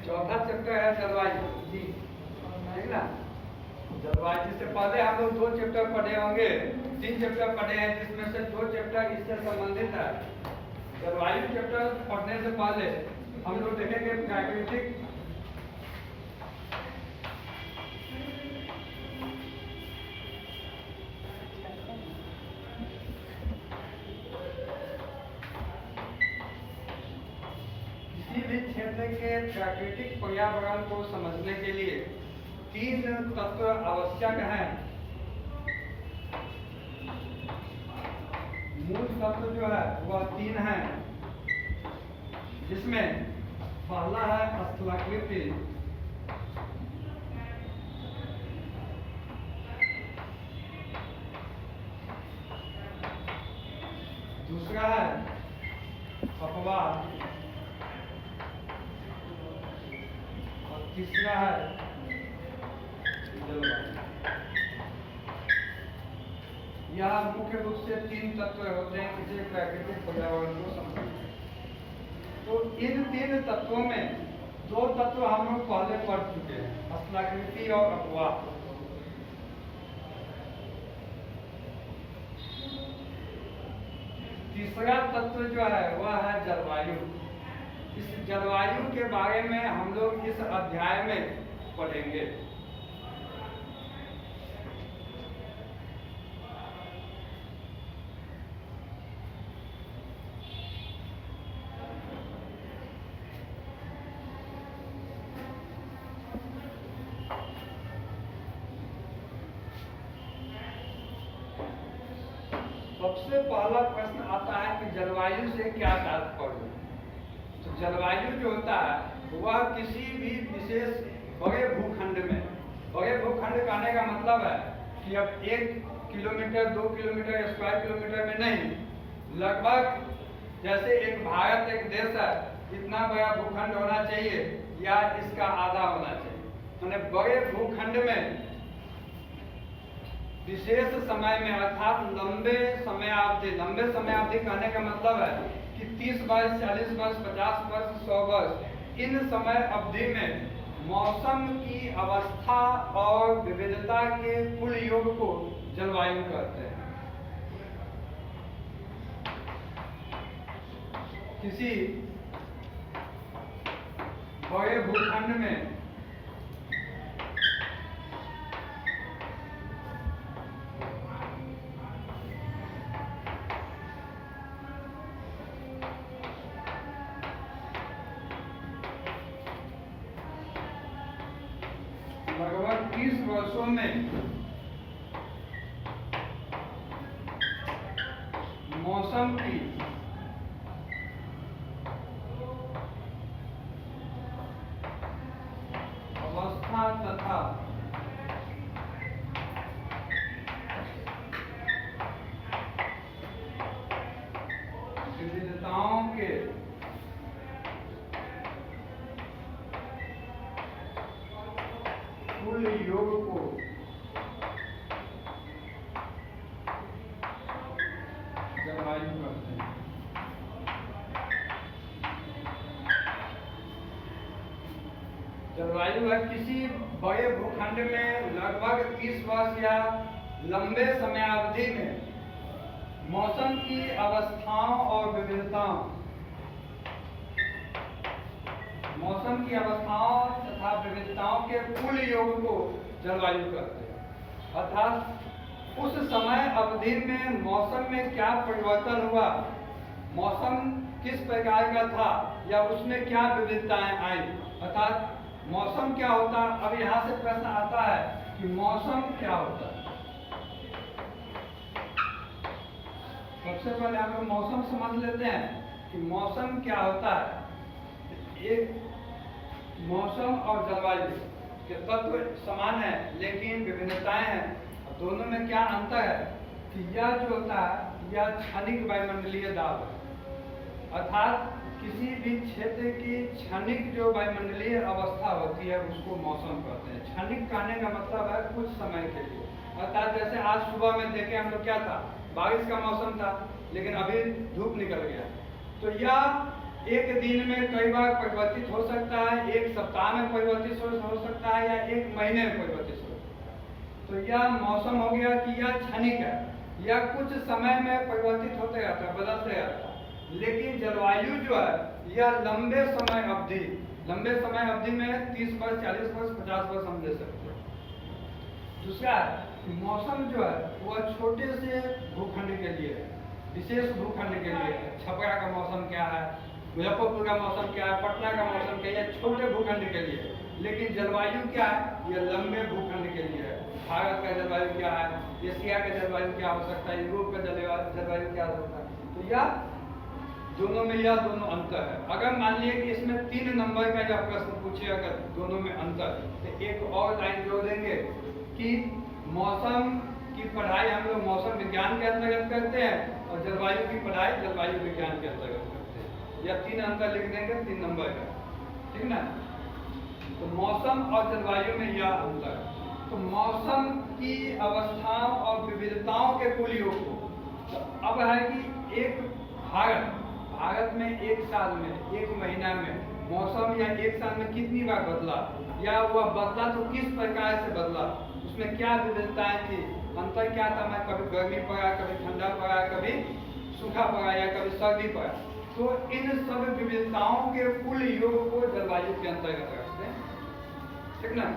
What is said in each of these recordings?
चौथा चैप्टर है जलवायु जी, ठीक ना। जलवायु से पहले हम लोग 2 चैप्टर पढ़े होंगे, 3 चैप्टर पढ़े हैं, जिसमें से 2 चैप्टर इससे संबंधित है। जलवायु चैप्टर पढ़ने से पहले हम लोग देखेंगे प्राकृतिक क्षेत्र के प्राकृतिक पर्यावरण को समझने के लिए 3 तत्व आवश्यक हैं। मूल तत्व जो है वह 3 हैं, जिसमें पहला है स्थलाकृति, दूसरा है अपवाद, तीसरा है जलवायु। यह मुख्य रूप से 3 तत्व होते हैं किसी प्राकृतिक पर्यावरण को समझने। तो इन 3 तत्वों में 2 तत्व हम लोग पहले पढ़ चुके हैं, स्थलाकृति और अपवाद। तीसरा तत्व जो है वह है जलवायु। इस जलवायु के बारे में हम लोग इस अध्याय में पढ़ेंगे। सबसे पहला प्रश्न आता है कि जलवायु से क्या तात्पर्य। तो जलवायु जो होता है वह किसी भी विशेष बड़े भूखंड में, बड़े भूखंड कहने का मतलब है कि अब 1 किलोमीटर 2 किलोमीटर स्क्वायर किलोमीटर में नहीं, लगभग जैसे एक भारत एक देश है, इतना बड़ा भूखंड होना चाहिए या इसका आधा होना चाहिए। मैंने बड़े भूखंड में विशेष समय में अर्थात लंबे समयावधि कहने का मतलब है कि 30 वर्ष 40 वर्ष 50 वर्ष 100 वर्ष, इन समय अवधि में मौसम की अवस्था और विविधता के कुल योग को जलवायु कहते हैं। किसी बड़े भूखंड में लगभग 30 वर्षों में मौसम की अवस्था तथा विविधताओं के कुल योग को जलवायु कहते हैं। जलवायु है किसी बड़े भूखंड में लगभग 30 वर्ष या लंबे समयावधि में मौसम की अवस्थाओं और विविधताओं, मौसम की अवस्थाओं तथा विविधताओं के कुल योग को जलवायु कहते हैं। अर्थात उस समय अवधि में मौसम में क्या परिवर्तन हुआ, मौसम किस प्रकार का था या उसमें क्या विविधताएं आई, अर्थात मौसम क्या होता। अब यहाँ से प्रश्न आता है कि मौसम क्या होता है। सबसे पहले हम लोग मौसम समझ लेते हैं कि मौसम क्या होता है। एक मौसम और जलवायु के तत्व समान है लेकिन विभिन्नताएं हैं। दोनों में क्या अंतर है कि यह जो होता है यह क्षणिक वायुमंडलीय दाब है, अर्थात किसी भी क्षेत्र की क्षणिक जो वायुमंडलीय अवस्था होती है उसको मौसम कहते हैं। क्षणिक कहने का मतलब है कुछ समय के लिए, अर्थात जैसे आज सुबह में देखे हम लोग क्या था, बारिश का मौसम था लेकिन अभी धूप निकल गया, तो यह एक दिन में कई बार परिवर्तित हो सकता है, एक सप्ताह में परिवर्तित हो सकता है, या एक महीने में परिवर्तित हो सकता है। तो यह मौसम हो गया कि यह क्षणिक है, यह कुछ समय में परिवर्तित होते रहता है, बदलते रहता है। लेकिन जलवायु जो है यह लंबे समय अवधि में 30 वर्ष, 40 वर्ष, 50 वर्ष हम ले सकते हैं। दूसरा, मौसम जो है वह छोटे से भूखंड के लिए है, विशेष भूखंड के लिए है। छपरा का मौसम क्या है, मुजफ्फरपुर का मौसम क्या है, पटना का मौसम क्या है, छोटे भूखंड के लिए। लेकिन जलवायु क्या है, यह लंबे भूखंड के लिए है। भारत का जलवायु क्या है, एशिया का जलवायु क्या हो सकता है, यूरोप का जलवायु क्या हो सकता है। तो यह दोनों अंतर है। अगर मान लिया कि इसमें 3 नंबर का या प्रश्न पूछे अगर दोनों में अंतर, तो एक और लाइन जोड़ देंगे कि मौसम की पढ़ाई हम लोग मौसम विज्ञान के अंतर्गत करते हैं और जलवायु की पढ़ाई जलवायु विज्ञान के अंतर्गत करते हैं। या 3 अंतर लिख देंगे 3 नंबर का, ठीक ना। तो मौसम और जलवायु में यह अंतर। तो मौसम की अवस्थाओं और विविधताओं के कुल योग को, तो अब है कि एक भारत में एक साल में, एक महीना में मौसम या एक साल में कितनी बार बदला, या वह बदला तो किस प्रकार से बदला, उसमें क्या विविधताएं थी, अंतर क्या था। मैं कभी गर्मी पड़ा, कभी ठंडा पड़ा, कभी सूखा पड़ा, या कभी सर्दी पड़ा। तो इन सब विविधताओं के कुल योग को जलवायु के अंतर्गत रखते हैं, ठीक ना।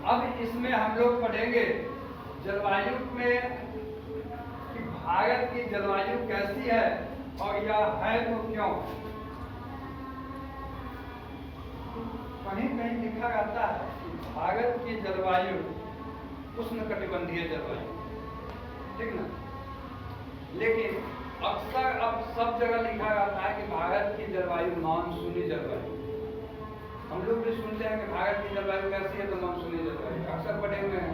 अब इसमें हम लोग पढ़ेंगे जलवायु में कि भारत की जलवायु कैसी है और यह है तो क्यों। कहीं कहीं लिखा रहता है कि भारत की जलवायु उष्णकटिबंधीय जलवायु, ठीक ना। लेकिन अक्सर अब सब जगह लिखा रहता है कि भारत की जलवायु मानसूनी जलवायु। हम लोग भी सुनते हैं कि भारत की जलवायु कैसी है, तो मानसूनी जलवायु अक्सर पढ़े हुए हैं।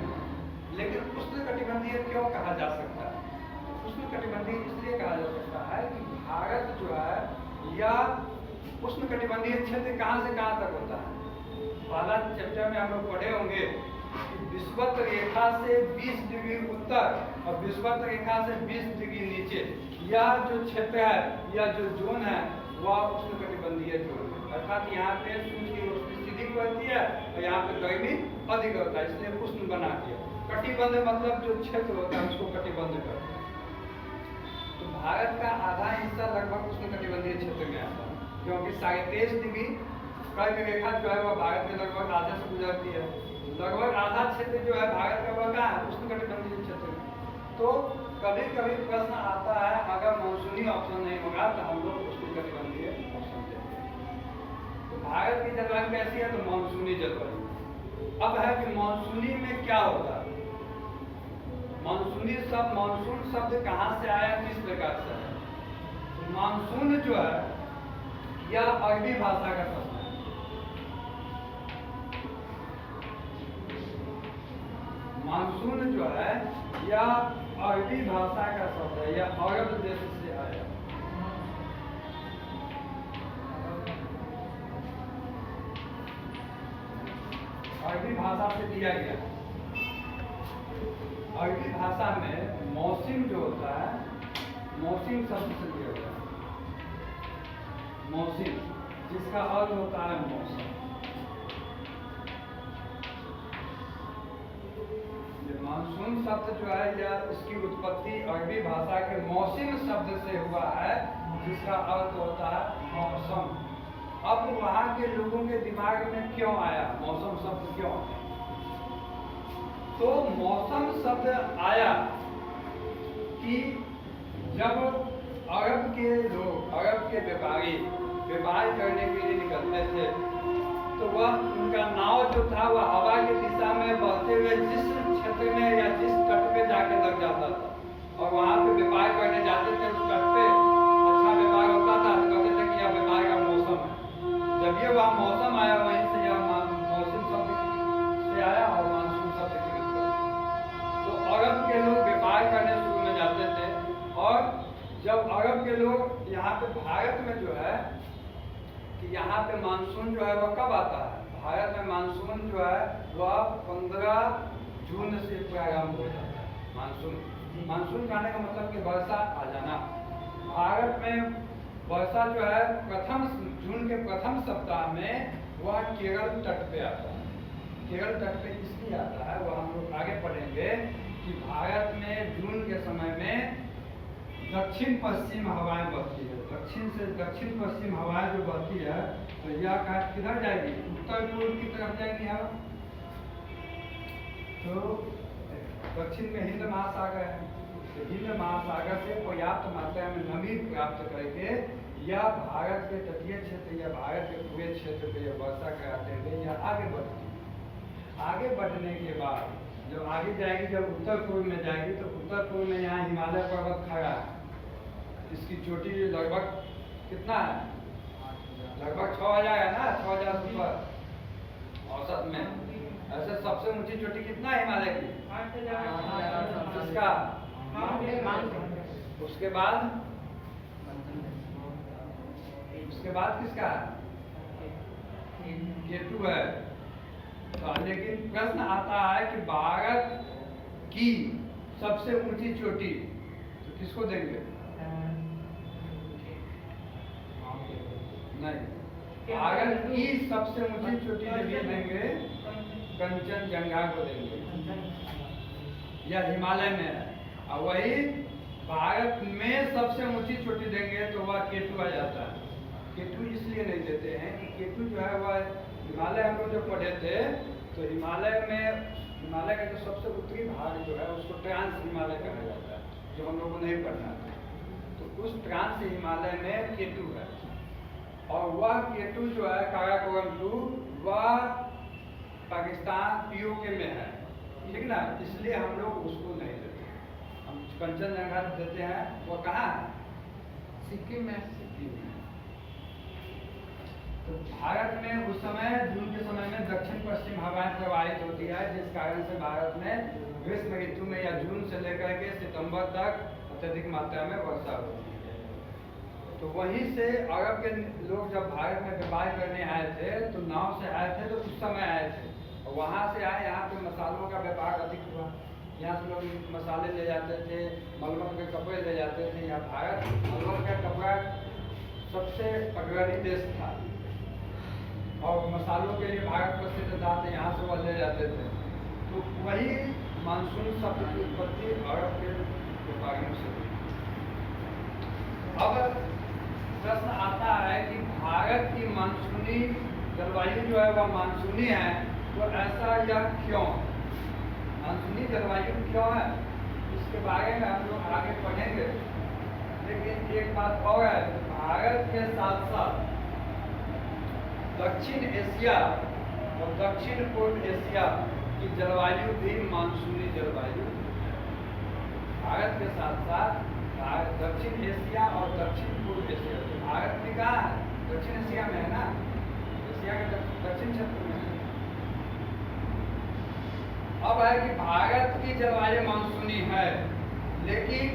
लेकिन उष्णकटिबंधीय क्यों कहा जा सकता है? उष्णकटिबंधीय इसलिए कहा जा सकता है कि भारत जो है या उष्णकटिबंधीय क्षेत्र कहाँ से कहाँ तक होता है। पहला चैप्टर में हम लोग पढ़े होंगे कि विषुवत रेखा से 20 डिग्री उत्तर और विषुवत रेखा से 20 डिग्री नीचे यह जो क्षेत्र है, यह जो जोन है, वह उष्णकटिबंधीय जोन है। अर्थात यहाँ पे सूर्य की रोशनी सीधी पड़ती है और यहाँ पे गर्मी अधिक होता है, इसलिए उष्ण बना दिया। कटिबंध मतलब जो क्षेत्र होता है उसको कटिबंध करते हैं। तो भारत का आधा हिस्सा लगभग उष्णकटिबंधीय क्षेत्र में आता है, क्योंकि 23.5 डिग्री कर्क रेखा जो है वह भारत के लगभग आधे से गुजरती है। लगभग आधा क्षेत्र जो है भारत का वह कहाँ है, उष्णकटिबंधीय क्षेत्र में। तो कभी कभी प्रश्न आता है, अगर मानसूनी ऑप्शन नहीं होगा तो हम लोग उष्णकटिबंधीय ऑप्शन देंगे। तो भारत की जलवायु कैसी है, तो मानसूनी जलवायु। अब है कि मानसूनी में क्या होता है। मानसून शब्द कहाँ से आया, किस प्रकार से आया। तो मानसून जो है यह अरबी भाषा का शब्द है। मानसून जो है यह अरबी भाषा का शब्द है, यह अरब देश से आया। अरबी भाषा से दिया गया। अरबी भाषा में मौसम जो होता है, मौसम शब्द से दिया गया। मौसम जिसका अर्थ होता है मौसम। मानसून शब्द जो है यह इसकी उत्पत्ति अरबी भाषा के मौसम शब्द से हुआ है, जिसका अर्थ होता है मौसम। अब वहाँ के लोगों के दिमाग में क्यों आया मौसम शब्द, क्यों आया? तो मौसम शब्द आया कि जब अरब के लोग, अरब के व्यापारी व्यापार करने के लिए निकलते थे, तो वह उनका नाव जो था वह हवा की दिशा में बहते हुए जिस क्षेत्र में या जिस तट पे जाके लग जाता था और वहाँ पे व्यापार करने जाते थे, उस तट पे अच्छा व्यापार होता था, तो कहते थे कि यह व्यापार का मौसम है। जब ये वहाँ मौसम आया, वहीं से यह मौसम शब्द से आया और मानसून शब्द की उत्पत्ति। तो अरब के लोग व्यापार करने शुरू में जाते थे, और जब अरब के लोग यहाँ पे भारत में जो है कि यहाँ पे मानसून जो है वह कब आता है, भारत में मानसून जो है वह 15 जून से प्रारंभ हो जाता है। मानसून मानसून का आने का मतलब कि वर्षा आ जाना। भारत में वर्षा जो है जून के प्रथम सप्ताह में वह केरल तट पे आता है। केरल तट पे इसलिए आता है, वह हम लोग आगे पढ़ेंगे कि भारत में जून के समय में दक्षिण पश्चिम हवाएं बहती है। दक्षिण से दक्षिण पश्चिम हवाएं जो बहती है तो यह किधर जाएगी? उत्तर पूर्व की तरफ जाएगी हवा। तो दक्षिण में हिंद महासागर है, तो हिंद महासागर से पर्याप्त मात्रा में नमी प्राप्त करके या भारत के तटीय क्षेत्र या भारत के पूरे क्षेत्र पे यह वर्षा कराते हुए यह आगे बढ़ती है। आगे बढ़ने के बाद जब आगे जाएगी, जब उत्तर पूर्व में जाएगी, तो उत्तर पूर्व में यहाँ हिमालय पर्वत खड़ा है। इसकी चोटी लगभग कितना है? लगभग 6000 है ना, 6000 ऊपर औसत में। ऐसे सबसे ऊंची चोटी कितना है हिमालय की? 8000। इसका उसके बाद किसका? केतु है। तो लेकिन प्रश्न आता है कि भारत की सबसे ऊंची चोटी तो किसको देंगे? नहीं, भारत की सबसे ऊंची चोटी जब ये देंगे कंचनजंगा को देंगे, यह हिमालय में है। और वही भारत में सबसे ऊंची चोटी देंगे तो वह केतु आ जाता है। केतु इसलिए नहीं देते हैं कि केतु जो है वह हिमालय, हम लोग जो पढ़े थे तो हिमालय का जो सबसे उत्तरी भाग जो है उसको ट्रांस हिमालय कहा जाता है, जो हम लोग को नहीं पढ़ना था। तो उस ट्रांस हिमालय में केतु है, और वह केतु जो है काराकोरम 2 वह पाकिस्तान पीओके में है, ठीक ना। इसलिए हम लोग उसको नहीं देते, हम कंचनजंगा देते हैं। वो कहाँ है? सिक्किम में। तो भारत में उस समय जून के समय में दक्षिण पश्चिम हवाएं प्रवाहित होती है, जिस कारण से भारत में ग्रीष्म ऋतु में या जून से लेकर के सितंबर तक अत्यधिक मात्रा में वर्षा होती है। तो वहीं से अरब के लोग जब भारत में व्यापार करने आए थे तो नाव से आए थे, तो उस समय आए थे और वहाँ से आए, यहाँ पे मसालों का व्यापार अधिक हुआ। यहाँ से लोग मसाले ले जाते थे, मलमल के कपड़े ले जाते थे। यहाँ भारत मलमल का कपड़ा सबसे अग्रणी देश था और मसालों के लिए भारत प्रसिद्ध था, तो यहाँ से वह ले जाते थे। तो वही मानसून शब्द की उत्पत्ति अरब के व्यापारियों से हुई। अब प्रश्न आता है कि भारत की मानसूनी जलवायु जो है वह मानसूनी है, तो ऐसा यह क्यों? मानसूनी जलवायु क्यों है, इसके बारे में हम लोग आगे पढ़ेंगे। लेकिन एक बात और है, भारत के साथ साथ दक्षिण एशिया और दक्षिण पूर्व एशिया की जलवायु भी मानसूनी जलवायु। भारत के साथ साथ दक्षिण एशिया और दक्षिण पूर्व एशिया, भारत भी कहाँ है? दक्षिण एशिया में है ना, एशिया के दक्षिण क्षेत्र में है। अब है कि भारत की जलवायु मानसूनी है, लेकिन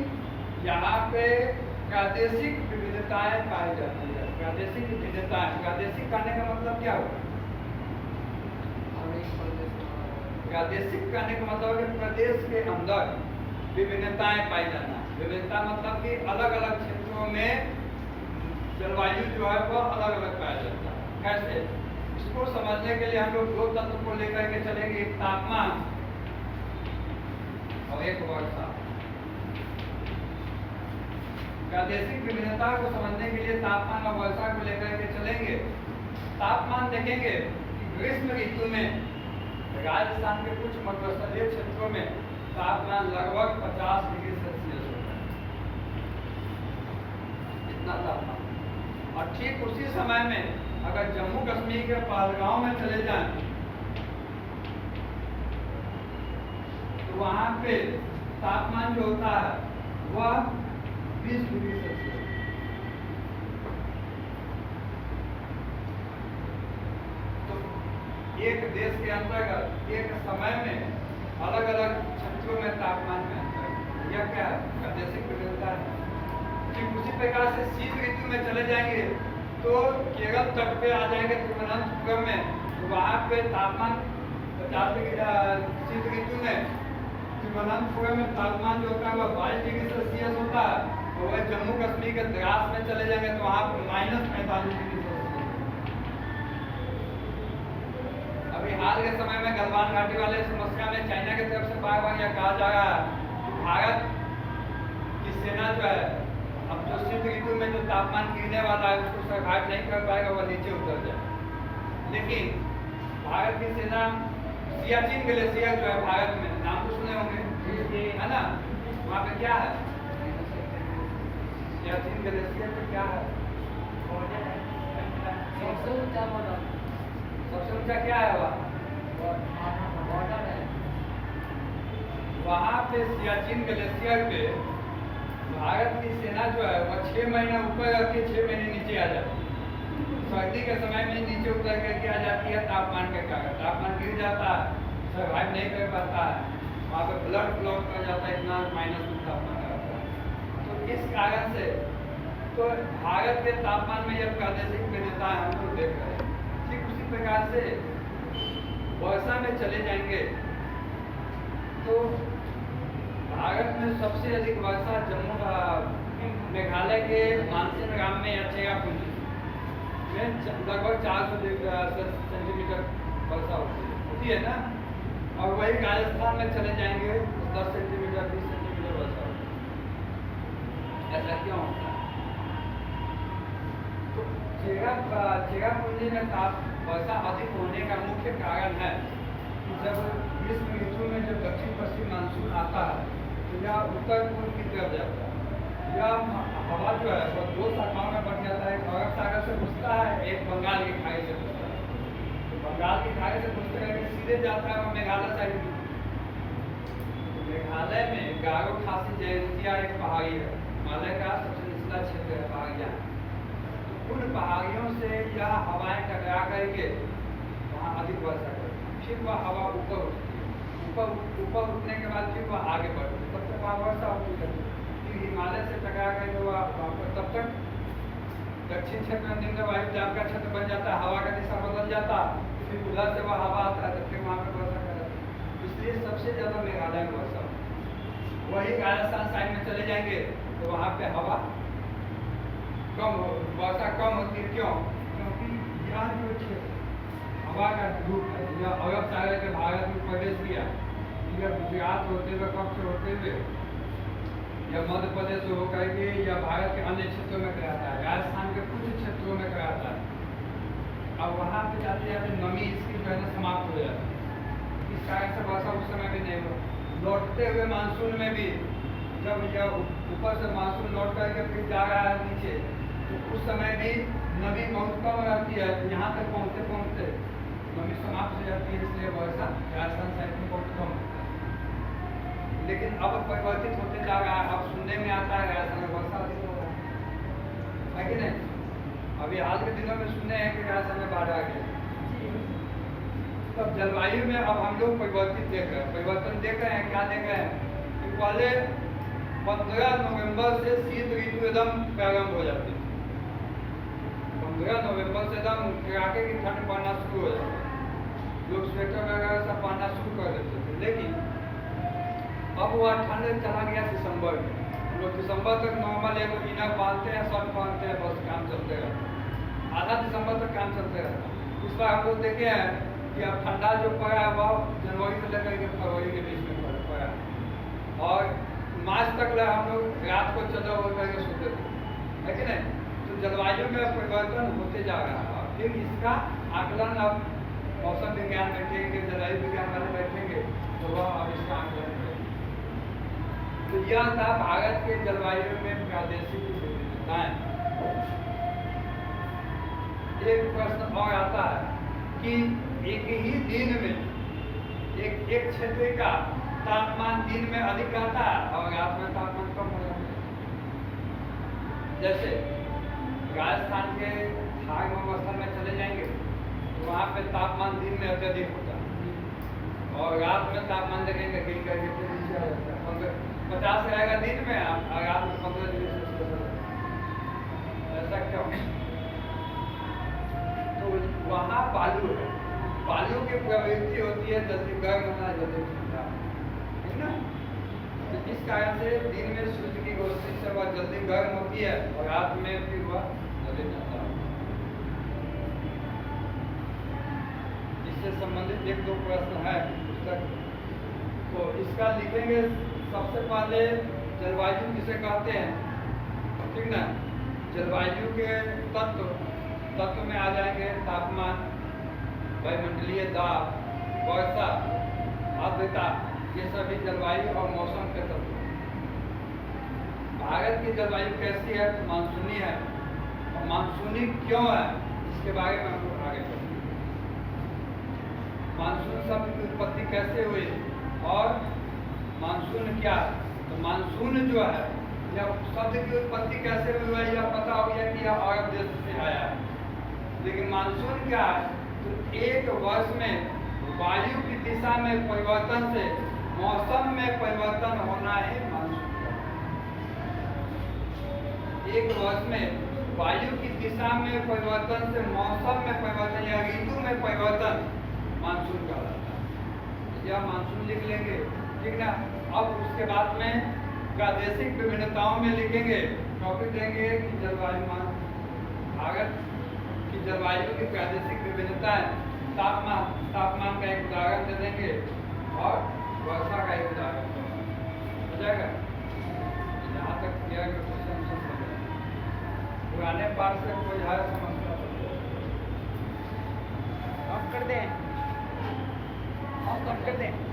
यहाँ पे प्रादेशिक विविधताएं पाई जाती है। प्रादेशिक विविधताएं, प्रादेशिक कहने का मतलब क्या होगा? प्रादेशिक कहने का मतलब है प्रदेश के अंदर विभिन्नताएं पाई जाना। विभिन्नता मतलब कि अलग अलग क्षेत्रों में जलवायु जो है वह अलग अलग पाया जाता है। कैसे? इसको समझने के लिए हम लोग दो तत्व को लेकर के चलेंगे, एक तापमान और एक वर्षा। प्रादेशिक विभिन्नता को समझने के लिए तापमान और वर्षा को लेकर के चलेंगे। तापमान देखेंगे कि ग्रीष्म ऋतु में राजस्थान के कुछ मध्यस्थलीय क्षेत्रों में तापमान लगभग 50 डिग्री सेल्सियस होता है, इतना तापमान। और ठीक उसी समय में अगर जम्मू कश्मीर के पहलगांव में चले जाएं तो वहां पे तापमान जो होता है वह 20 डिग्री सेल्सियस। तो एक देश के अंतर्गत एक समय में अलग अलग क्षेत्रों में तापमान में अंतर, यह क्या है? प्रादेशिक विविधता है। ठीक उसी प्रकार से शीत ऋतु में चले जाएंगे तो केरल तट पे आ जाएंगे तिरुवनंतपुरम में, तो वहाँ पे तापमान 50 डिग्री शीत ऋतु में तिरुवनंतपुरम में तापमान जो होता है वह 22 डिग्री सेल्सियस होता है, और वह जम्मू कश्मीर के द्रास में चले जाएंगे तो वहाँ -45 डिग्री सेल्सियस। अभी हाल के समय में गलवान घाटी वाले समस्या में चाइना की तरफ से बार बार यह कहा जा रहा है कि भारत की सेना जो है अब जो शीत ऋतु में जो तापमान गिरने वाला है उसको सर्वाइव नहीं कर पाएगा, वह नीचे उतर जाए। लेकिन भारत की सेना सियाचिन ग्लेशियर जो है भारत में, नाम तो सुने होंगे है ना, वहाँ पे क्या है सियाचिन ग्लेशियर पे क्या है? सबसे ऊंचा क्या है बॉर्डर है। वहाँ पे सियाचिन ग्लेशियर पे भारत की सेना जो है वह 6 महीने ऊपर रहती है, 6 महीने नीचे आ जाती है। सर्दी के समय में नीचे उतर करके आ जाती है तापमान के कारण, तापमान गिर जाता है, सर्वाइव नहीं कर पाता है, वहाँ पे ब्लड क्लॉट कर जाता है, इतना माइनस में तापमान रहता है। तो इस कारण से तो भारत के तापमान में यह प्रादेशिक भिन्नता है, हम लोग देख रहे हैं। ठीक उसी प्रकार से वर्षा में चले जाएंगे तो भारत में सबसे अधिक वर्षा जम्मू मेघालय के मानसिंह में या चेरापूंजी में लगभग 400 सेंटीमीटर वर्षा होती है ना, और वही राजस्थान में चले जाएंगे तो 10 सेंटीमीटर 20 सेंटीमीटर वर्षा होती है। ऐसा क्यों होता है? तो चेरापूंजी में वर्षा अधिक होने का मुख्य कारण है कि जब ग्रीष्म ऋतु में जब दक्षिण पश्चिम मानसून आता है तो यह उत्तर पूर्व की तरफ जाता है। यह हवा जो है वो 2 शाखाओं में बढ़ जाता है, एक अरब सागर से घुसता है, एक बंगाल की खाड़ी से घुसता है। तो बंगाल की खाड़ी से घुसते करके सीधे जाता है वो मेघालय साइड में। तो मेघालय में गारो खासी जयंतिया एक पहाड़ी है, हिमालय का सबसे निचला क्षेत्र है पहाड़ियाँ। तो उन पहाड़ियों से यह हवाएं टकरा करके वहाँ अधिक वर्षा करती है, फिर वह हवा ऊपर उठती है, ऊपर उठने के बाद फिर वह आगे बढ़ती है, तब तक वहाँ वर्षा होती रहती है। फिर हिमालय से टकरा करके वहाँ तब तक दक्षिण क्षेत्र में निम्न वायु दाब का क्षेत्र बन जाता है, हवा का दिशा बदल जाता है, फिर उधर से वह हवा आता है, तब फिर वहाँ पर वर्षा कर जाती है। इसलिए सबसे ज़्यादा मेघालय में वर्षा होती है। वही राजस्थान साइड में चले जाएंगे तो वहाँ पे हवा कम वर्षा कम होती है। क्यों? क्योंकि यह जो क्षेत्र हवा का ग्रुप है, यह अरब सागर के भारत में प्रवेश किया, यह गुजरात होते हुए कच्छ होते हुए या मध्य प्रदेश से होकर के या भारत के अन्य क्षेत्रों में कराता है, राजस्थान के कुछ क्षेत्रों में कराता है। अब वहाँ पे जाते जाते नमी इसकी जो है ना समाप्त हो जाती है, इस कारण से वर्षा उस समय भी नहीं हुआ। लौटते हुए मानसून में भी जब यह ऊपर से मानसून लौट करके फिर जा रहा है नीचे, तो उस समय भी नमी बहुत कम रहती है, यहाँ तक पहुँचते पहुँचते नमी समाप्त हो जाती है, इसलिए वर्षा राजस्थान साइड में बहुत कम होता है। लेकिन अब परिवर्तित होते जा रहा है, अब सुनने में आता है राजस्थान में वर्षा अधिक हो रहा है कि नहीं? अभी हाल के दिनों में सुनने हैं कि राजस्थान में बाढ़ आ गई। तब जलवायु में अब हम लोग परिवर्तन देख रहे हैं। क्या देख रहे हैं कि पहले 15 नवंबर से शीत ऋतु एकदम प्रारंभ हो जाती है। 15 नवंबर से एकदम कड़ाके की ठंड पड़ना शुरू हो जाती है, लोग स्वेटर वगैरह सब पहनना शुरू कर देते थे। लेकिन अब वह ठंड चला गया दिसंबर में। हम लोग दिसंबर तक नॉर्मल एक इनर पहनते हैं, शर्ट पहनते हैं, बस काम चलते रहता है। आधा दिसंबर तक काम चलते रहता है। इस बार हम लोग देखे हैं कि अब ठंडा जो पड़ा है वह जनवरी से लेकर के फरवरी के बीच में पड़ा है, और मार्च तक हम लोग रात को चादर ओढ़ करके सोते थे, है कि नहीं? तो जलवायु में परिवर्तन होते जा रहा है। फिर इसका आकलन अब मौसम विज्ञान बैठेंगे, जलवायु विज्ञान वाले बैठेंगे तो वह अब इसका आकलन करेंगे। तो यह था भारत के जलवायु में प्रादेशिक विविधताएं। एक प्रश्न और आता है कि एक ही दिन में एक क्षेत्र का तापमान दिन में अधिक रहता है और रात में तापमान कम हो जाता है। जैसे राजस्थान के थार में चले जाएंगे तो वहाँ पे तापमान दिन में अत्यधिक होता है और रात में तापमान देखेंगे कहीं कहीं नीचे आ जाता है। 50 रहेगा दिन में और रात में 15 डिग्री सेल्सियस। ऐसा क्यों? तो वहाँ बालू है, बालू की प्रवृत्ति होती है जल्दी गर्म होना जल्दी ठंडा, ठीक ना? इस कारण से दिन में सूर्य की रोशनी से वह जल्दी गर्म होती है और रात में फिर वह जल्दी जाता है। इससे संबंधित एक दो प्रश्न है पुस्तक, तो इसका लिखेंगे। सबसे पहले जलवायु किसे कहते हैं, ठीक ना। जलवायु के तत्व में आ जाएंगे तापमान, वायुमंडलीय दाब, वर्षा, आर्द्रता, ये सभी जलवायु और मौसम के तत्व। भारत की जलवायु कैसी है, मानसूनी है। और मानसूनी क्यों है, इसके बारे में हम लोग आगे बढ़ेंगे। मानसून शब्द की उत्पत्ति कैसे हुई और मानसून क्या है। तो मानसून जो है यह शब्द की उत्पत्ति कैसे हुई है, यह पता हो गया कि यह अरब देश से आया है। लेकिन मानसून क्या है, तो एक वर्ष में वायु की दिशा में परिवर्तन से मौसम में परिवर्तन होना ही मानसून है। एक वर्ष में वायु की दिशा में परिवर्तन से मौसम में परिवर्तन या ऋतु में परिवर्तन मानसून कहलाता है। यह मानसून लिख लेंगे, ठीक ना। अब उसके बाद में प्रादेशिक विभिन्नताओं में लिखेंगे, टॉपिक देंगे कि जलवायु, भारत की जलवायु की प्रादेशिक विभिन्नताएं, तापमान का एक उदाहरण दे देंगे और वर्षा का एक उदाहरण हो जाएगा। यहाँ तक किया गया क्वेश्चन सब हो जाएगा। पुराने पाठ से कोई है समस्या ऑफ कर दें, ऑफ कर दें।